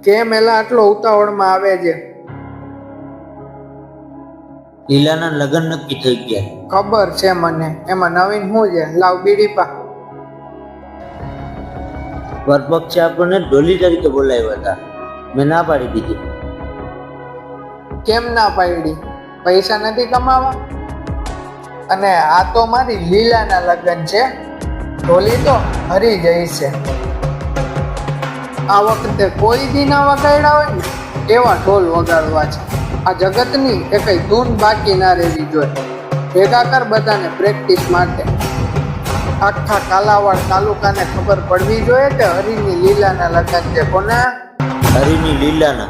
કેમ એલા આટલો ઉતાવળમાં આવે છે? લીલાના લગ્ન નક્કી થઈ ગયા. ખબર છે મને. એમાં નવીન શું છે? લાવ બીડી પા. વરપક્ષે આપણને ડોલી તરીકે બોલાવ્યા હતા. મેં ના પાડી દીધી. કેમ ના પાડી? પૈસા નથી કમાવા? અને આ તો મારી લીલાના લગ્ન છે. ઢોલી તો હરી જઈ છે. આ વખતે કોઈ દી ના વગાડ્યા હોય ને એવા ઢોલ વગાડવા છે. આ જગતની એ કઈ ધૂન બાકી ના રહેવી જોઈએ. ભેગા કર બધાને પ્રેક્ટિસ માટે. આખા કાલાવાડ તાલુકાને ખબર પડવી જોઈએ કે હરીની લીલાના લગ્ન છે. કોના? હરીની લીલાના.